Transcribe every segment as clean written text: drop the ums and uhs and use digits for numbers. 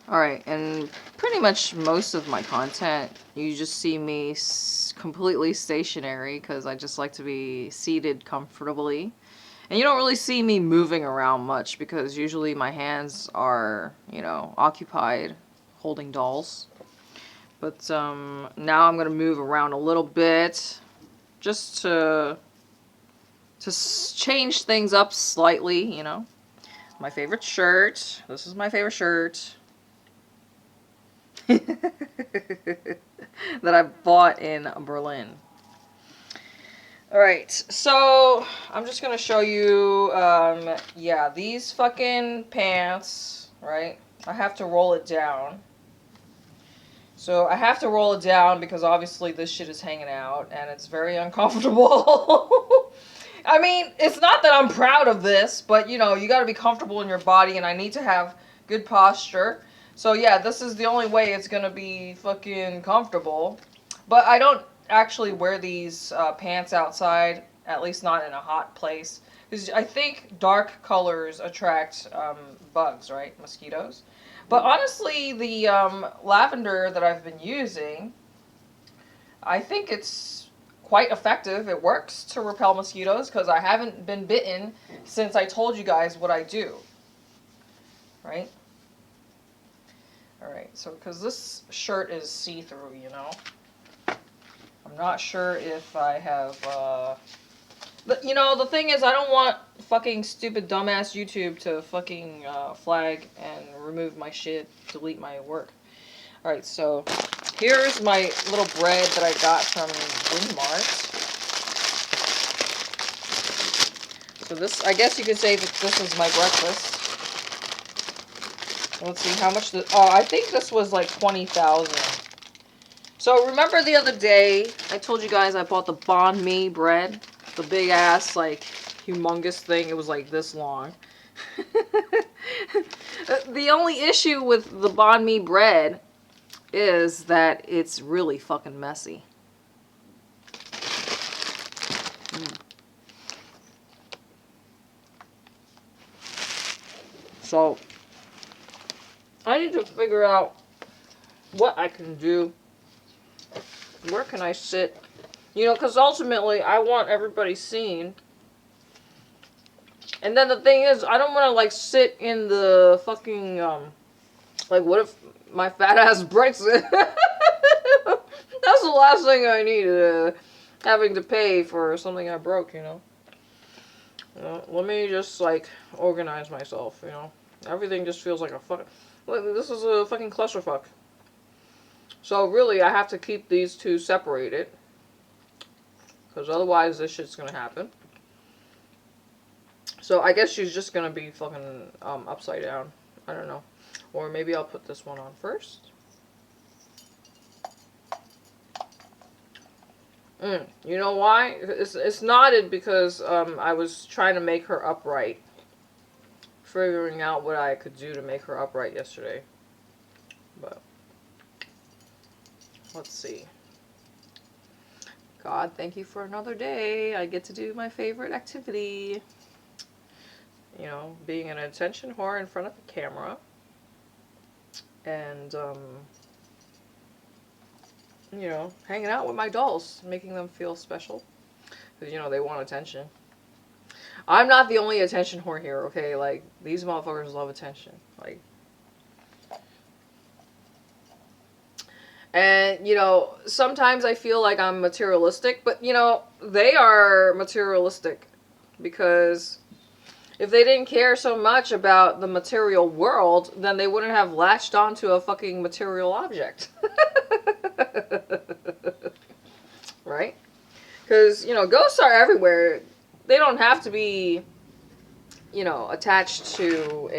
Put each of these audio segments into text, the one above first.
Alright, and pretty much most of my content, you just see me completely stationary because I just like to be seated comfortably. And you don't really see me moving around much because usually my hands are, you know, occupied holding dolls. But now I'm going to move around a little bit just to change things up slightly, you know. My favorite shirt. This is my favorite shirt. that I bought in Berlin. Alright, so I'm just gonna show you, yeah, these fucking pants, right? I have to roll it down. So I have to roll it down because obviously this shit is hanging out and it's very uncomfortable. I mean, it's not that I'm proud of this, but you know, you gotta be comfortable in your body and I need to have good posture. So yeah, this is the only way it's gonna be fucking comfortable. But I don't actually wear these pants outside, at least not in a hot place. Because I think dark colors attract bugs, right? Mosquitoes. But honestly, the lavender that I've been using, I think it's quite effective. It works to repel mosquitoes because I haven't been bitten since I told you guys what I do. Right? Alright, so because this shirt is see-through, you know. I'm not sure if I have, But, you know, the thing is, I don't want fucking stupid dumbass YouTube to fucking flag and remove my shit, delete my work. Alright, so here's my little bread that I got from Walmart. So this, I guess you could say that this is my breakfast. Let's see, how much oh, I think this was like 20,000. So remember the other day, I told you guys I bought the banh mi bread? The big ass, like, humongous thing. It was like this long. The only issue with the banh mi bread is that it's really fucking messy. So, I need to figure out what I can do. Where can I sit? You know, because ultimately, I want everybody seen. And then the thing is, I don't want to, like, sit in the fucking, like, what if my fat ass breaks it? That's the last thing I need, having to pay for something I broke, you know? Let me just, like, organize myself, you know? Everything just feels like a fucking... This is a fucking clusterfuck. So, really, I have to keep these two separated. Because otherwise, this shit's gonna happen. So, I guess she's just gonna be fucking, upside down. I don't know. Or maybe I'll put this one on first. You know why? It's knotted because I was trying to make her upright. Figuring out what I could do to make her upright yesterday. But let's see. God, thank you for another day. I get to do my favorite activity. You know, being an attention whore in front of the camera. And you know, hanging out with my dolls, making them feel special. Because, you know, they want attention. I'm not the only attention whore here, okay? Like, these motherfuckers love attention. Like, and, you know, sometimes I feel like I'm materialistic, but, you know, they are materialistic. Because if they didn't care so much about the material world, then they wouldn't have latched onto a fucking material object. Right? Because, you know, ghosts are everywhere. They don't have to be, you know, attached to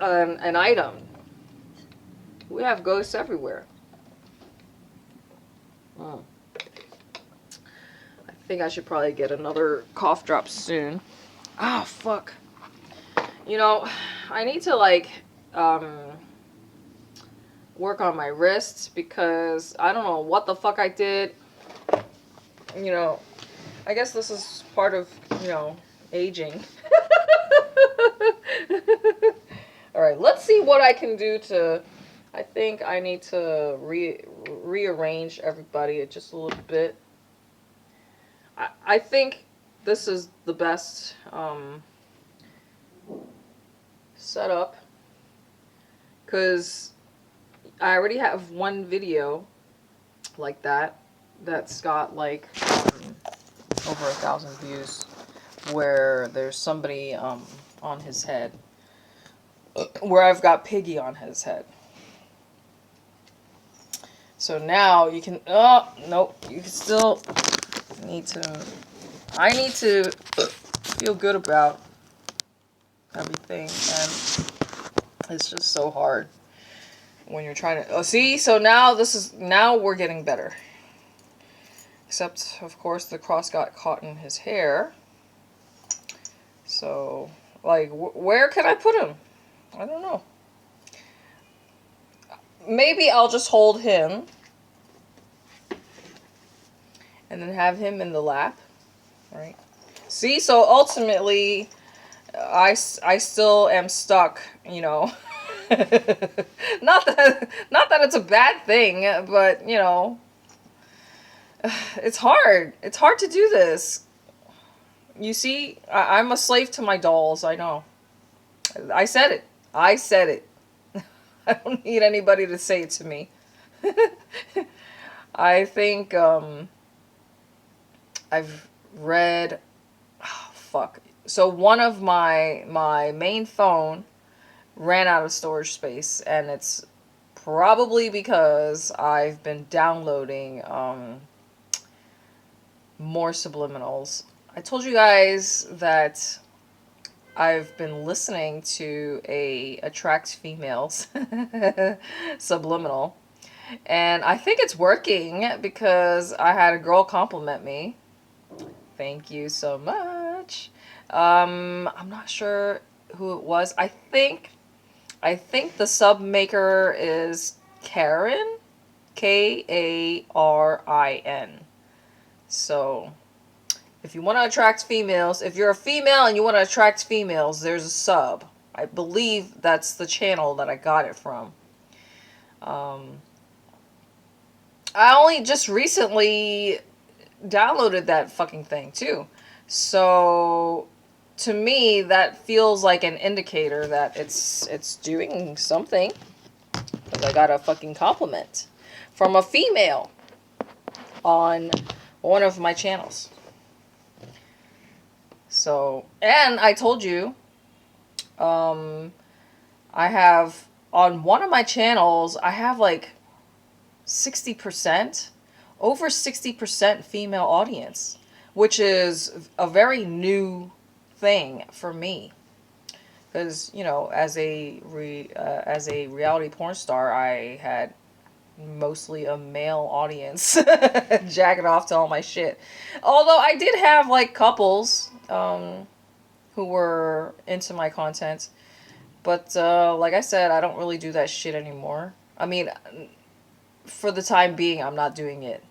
an item. We have ghosts everywhere. I think I should probably get another cough drop soon. Ah, fuck. You know, I need to, like, work on my wrists because I don't know what the fuck I did. You know, I guess this is part of, you know, aging. All right, let's see what I can do to. I think I need to rearrange everybody just a little bit. I think this is the best setup, because I already have one video like that that's got like over 1,000 views, where there's somebody on his head, where I've got Piggy on his head. So now you can, oh, nope, you can still need to, I need to feel good about everything, and it's just so hard when you're trying to, oh, see, so now we're getting better. Except, of course, the cross got caught in his hair. So, like, where can I put him? I don't know. Maybe I'll just hold him and then have him in the lap, right? See, so ultimately, I still am stuck, you know. not that it's a bad thing, but, you know, it's hard. It's hard to do this. You see, I'm a slave to my dolls, I know. I said it. I said it. I don't need anybody to say it to me. I think I've read, oh, fuck. So one of my main phone ran out of storage space, and it's probably because I've been downloading more subliminals. I told you guys that I've been listening to a attracts females subliminal, and I think it's working, because I had a girl compliment me. Thank you so much. I'm not sure who it was. I think the sub maker is Karen, Karin. So if you want to attract females, if you're a female and you want to attract females, there's a sub. I believe that's the channel that I got it from. I only just recently downloaded that fucking thing too. So to me, that feels like an indicator that it's doing something. Because I got a fucking compliment from a female on one of my channels. So, and I told you, I have, on one of my channels, I have like 60%, over 60% female audience, which is a very new thing for me. Because, you know, as a reality porn star, I had mostly a male audience jacking off to all my shit. Although I did have like couples who were into my content, but like I said, I don't really do that shit anymore. I mean, for the time being, I'm not doing it.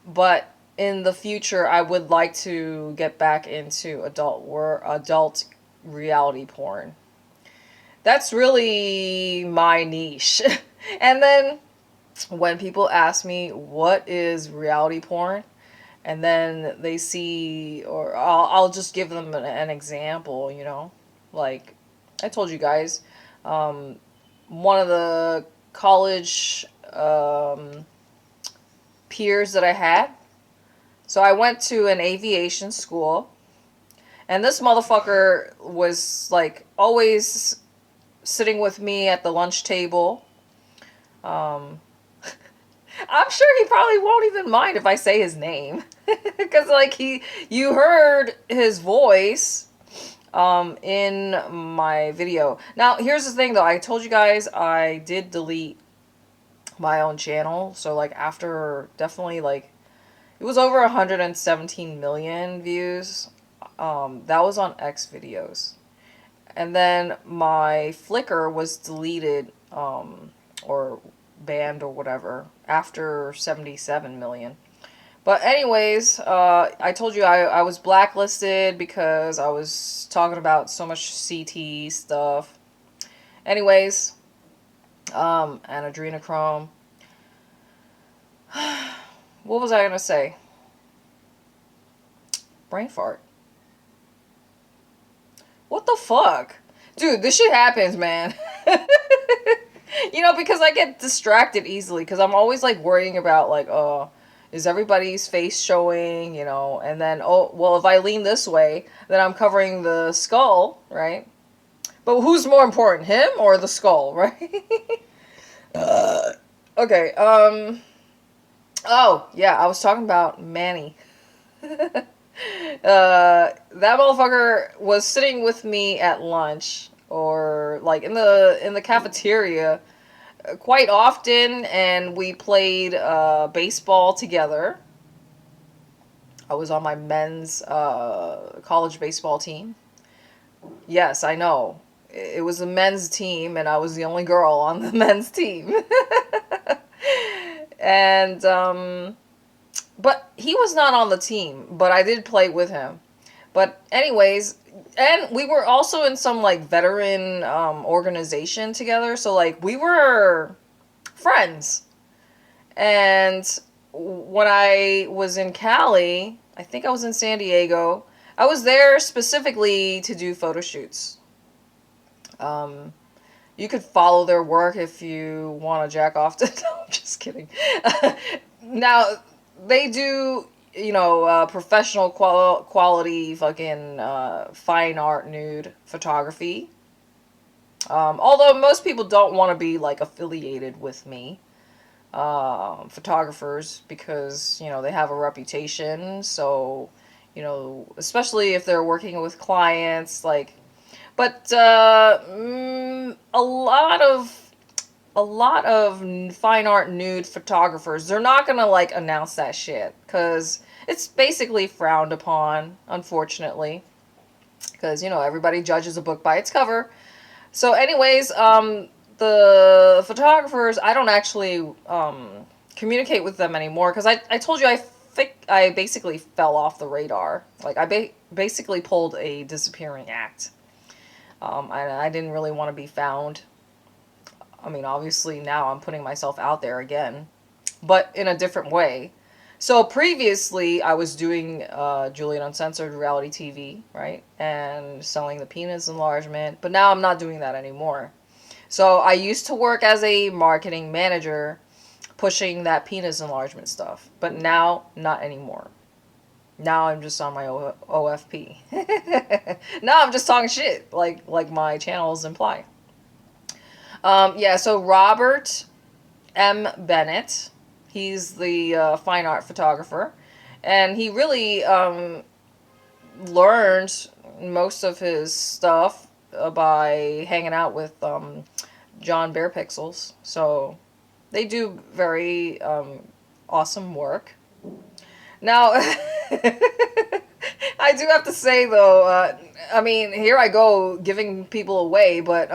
But in the future, I would like to get back into adult reality porn. That's really my niche. And then when people ask me what is reality porn, and then they see, or I'll just give them an example, you know, like I told you guys, one of the college peers that I had. So I went to an aviation school, and this motherfucker was like always sitting with me at the lunch table. I'm sure he probably won't even mind if I say his name. Because like you heard his voice in my video. Now here's the thing though, I told you guys I did delete my own channel. So like after definitely like, it was over 117 million views. That was on X videos. And then my Flickr was deleted, or banned or whatever, after 77 million. But anyways, I told you I was blacklisted because I was talking about so much CT stuff. Anyways, and adrenochrome. What was I gonna say? Brain fart. What the fuck? Dude, this shit happens, man. You know, because I get distracted easily because I'm always like worrying about like, oh, is everybody's face showing, you know, and then, oh, well, if I lean this way, then I'm covering the skull, right? But who's more important, him or the skull, right? Okay, oh, yeah, I was talking about Manny. That motherfucker was sitting with me at lunch or like in the cafeteria quite often, and we played baseball together. I was on my men's college baseball team. Yes, I know. It was a men's team, and I was the only girl on the men's team. And but he was not on the team, but I did play with him. But anyways, and we were also in some like veteran organization together, so like we were friends. And when I was in Cali, I think I was in San Diego, I was there specifically to do photo shoots. Um, you could follow their work if you want to jack off to. No, I'm just kidding. Now, they do, you know, professional quality fucking fine art nude photography. Although most people don't want to be like affiliated with me, photographers, because you know they have a reputation. So, you know, especially if they're working with clients, like. But a lot of fine art nude photographers, they're not gonna like announce that shit because it's basically frowned upon, unfortunately, because you know everybody judges a book by its cover. So anyways, the photographers, I don't actually communicate with them anymore because I told you I basically fell off the radar. Like I basically pulled a disappearing act. I didn't really want to be found. I mean, obviously now I'm putting myself out there again, but in a different way. So previously I was doing Juliet Uncensored reality TV, right? And selling the penis enlargement, but now I'm not doing that anymore. So I used to work as a marketing manager pushing that penis enlargement stuff, but now not anymore. Now I'm just on my OFP. Now I'm just talking shit, like my channels imply. Yeah, so Robert M. Bennett, he's the fine art photographer, and he really learned most of his stuff by hanging out with John Bear Pixels. So they do very awesome work. Now, I do have to say though, I mean, here I go giving people away, but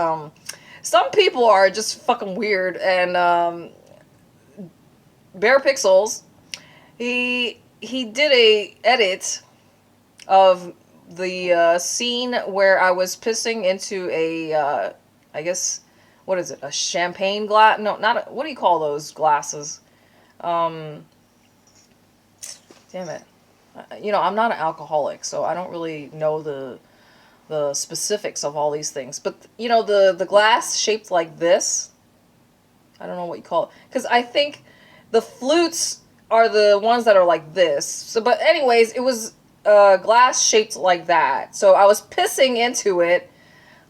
some people are just fucking weird. And Bear Pixels, he did a edit of the scene where I was pissing into a I guess, what is it, a champagne glass? No, not a, what do you call those glasses? Damn it. You know, I'm not an alcoholic, so I don't really know the specifics of all these things. But, you know, the glass shaped like this, I don't know what you call it. Because I think the flutes are the ones that are like this. So, but anyways, it was glass shaped like that. So I was pissing into it.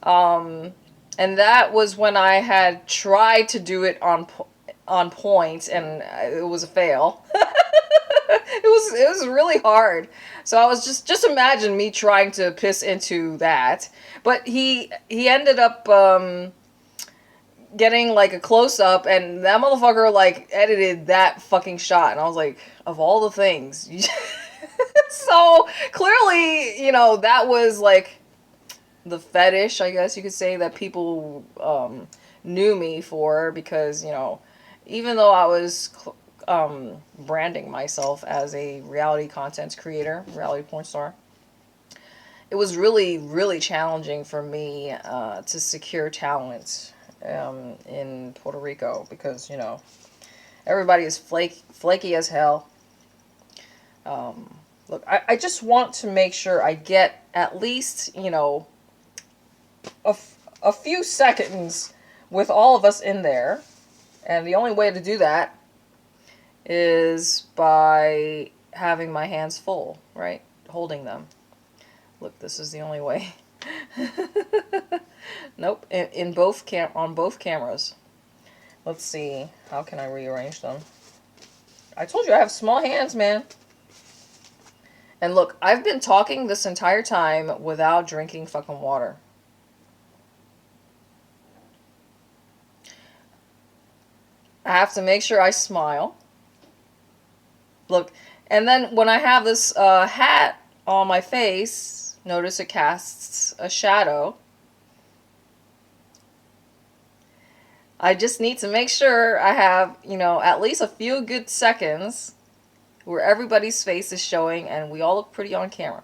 And that was when I had tried to do it on point, and it was a fail. It was really hard. So I was just imagine me trying to piss into that. But he ended up getting like a close up, and that motherfucker like edited that fucking shot, and I was like, of all the things. So clearly, you know, that was like the fetish, I guess you could say, that people knew me for, because, you know, even though I was branding myself as a reality content creator, reality porn star, it was really, really challenging for me to secure talent in Puerto Rico because, you know, everybody is flaky as hell. Look, I just want to make sure I get at least, you know, a few seconds with all of us in there. And the only way to do that is by having my hands full, right? Holding them. Look, this is the only way. Nope, on both cameras. Let's see, how can I rearrange them? I told you I have small hands, man. And look, I've been talking this entire time without drinking fucking water. I have to make sure I smile. Look, and then when I have this hat on my face, notice it casts a shadow. I just need to make sure I have, you know, at least a few good seconds where everybody's face is showing and we all look pretty on camera.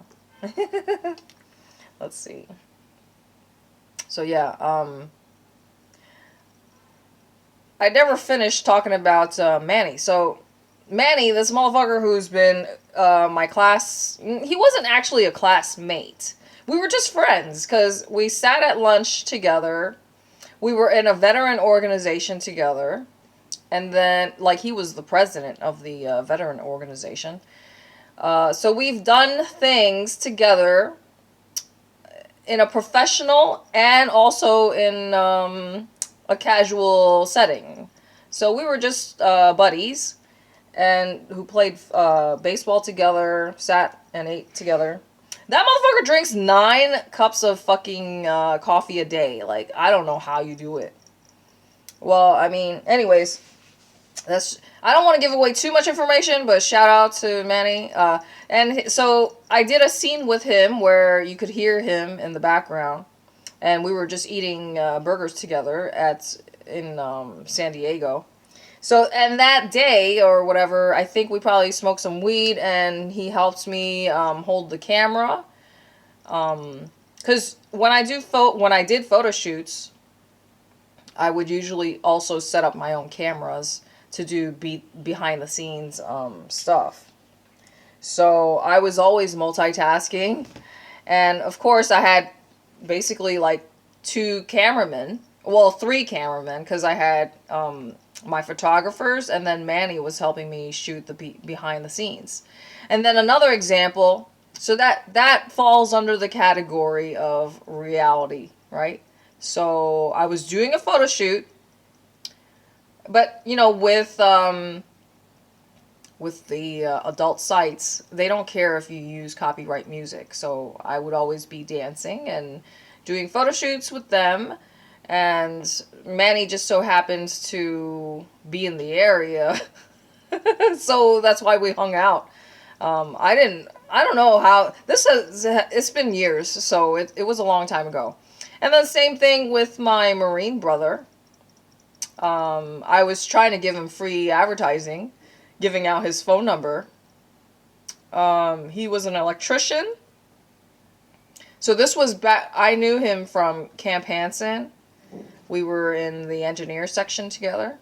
Let's see. So yeah, I never finished talking about Manny. So Manny, this motherfucker who's been my class, he wasn't actually a classmate. We were just friends because we sat at lunch together. We were in a veteran organization together. And then, like, he was the president of the veteran organization. So we've done things together in a professional and also in a casual setting. So we were just buddies and who played baseball together, sat and ate together. That motherfucker drinks 9 cups of fucking coffee a day. Like, I don't know how you do it. Well, I mean, anyways, I don't want to give away too much information, but shout out to Manny. And so I did a scene with him where you could hear him in the background, and we were just eating burgers together in San Diego. So, and that day or whatever, I think we probably smoked some weed, and he helped me hold the camera. Because when I did photo shoots, I would usually also set up my own cameras to do behind the scenes stuff. So I was always multitasking, and of course I had basically like 2 cameramen, well 3 cameramen, because I had my photographers, and then Manny was helping me shoot the behind the scenes. And then another example, so that falls under the category of reality, right? So I was doing a photo shoot, but you know, with the adult sites, they don't care if you use copyright music. So I would always be dancing and doing photo shoots with them. And Manny just so happens to be in the area. So that's why we hung out. I don't know how, it's been years, so it was a long time ago. And then same thing with my Marine brother. I was trying to give him free advertising, giving out his phone number. He was an electrician. So this was back, I knew him from Camp Hansen. We were in the engineer section together.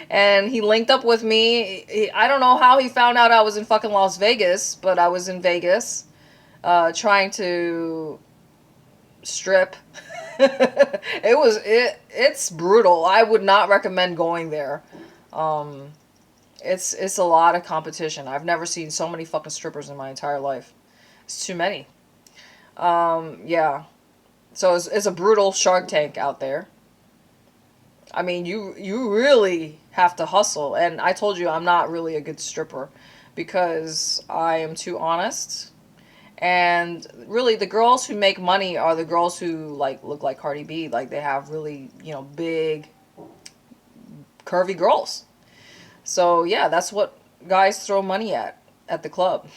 And he linked up with me. I don't know how he found out I was in fucking Las Vegas, but I was in Vegas, trying to strip. It's brutal. I would not recommend going there. It's a lot of competition. I've never seen so many fucking strippers in my entire life. It's too many. Yeah. So it's a brutal Shark Tank out there. I mean, you really have to hustle. And I told you I'm not really a good stripper because I am too honest. And really, the girls who make money are the girls who like look like Cardi B. Like, they have really, you know, big, curvy girls. So yeah, that's what guys throw money at the club.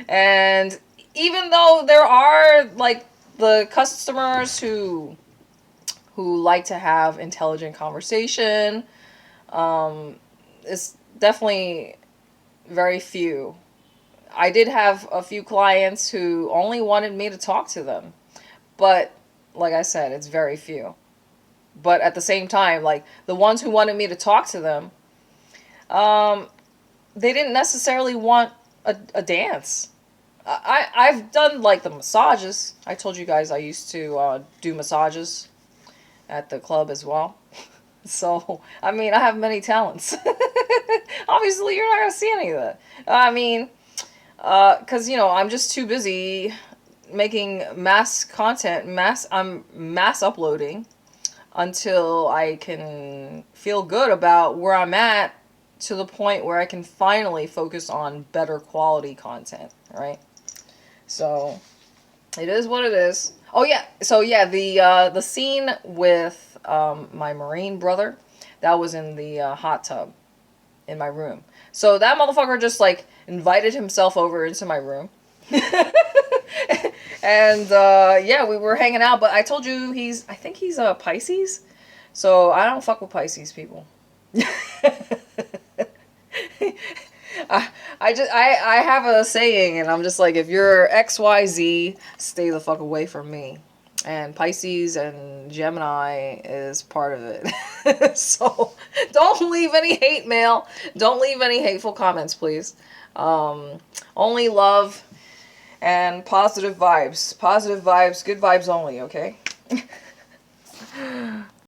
And even though there are like the customers who like to have intelligent conversation, It's definitely very few. I did have a few clients who only wanted me to talk to them. But, like I said, it's very few. But at the same time, like, the ones who wanted me to talk to them, um, they didn't necessarily want a dance. I've done, like, the massages. I told you guys I used to do massages at the club as well. So, I mean, I have many talents. Obviously, you're not going to see any of that. I mean, because, you know, I'm just too busy making mass content, I'm mass uploading until I can feel good about where I'm at to the point where I can finally focus on better quality content, right? So it is what it is. Oh yeah, so yeah, the scene with my Marine brother, that was in the hot tub in my room. So that motherfucker just like invited himself over into my room. And yeah, we were hanging out, but I told you I think he's a Pisces. So I don't fuck with Pisces people. I have a saying, and I'm just like, if you're XYZ, stay the fuck away from me. And Pisces and Gemini is part of it. So don't leave any hate mail. Don't leave any hateful comments, please. Only love and positive vibes. Positive vibes, good vibes only, okay?